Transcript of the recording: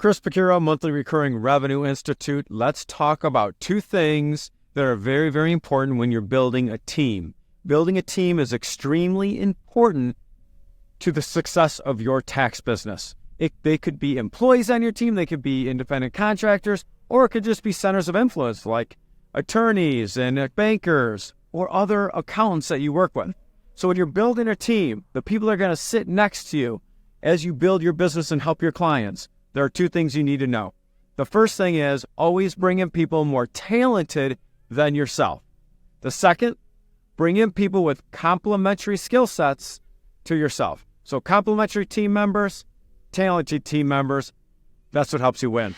Chris Picciurro, Monthly Recurring Revenue Institute. Let's talk about two things that are very, very important when you're building a team. Building a team is extremely important to the success of your tax business. They could be employees on your team, they could be independent contractors, or it could just be centers of influence like attorneys and bankers or other accountants that you work with. So when you're building a team, the people that are going to sit next to you as you build your business and help your clients, there are two things you need to know. The first thing is always bring in people more talented than yourself. The second, bring in people with complementary skill sets to yourself. So complementary team members, talented team members, that's what helps you win.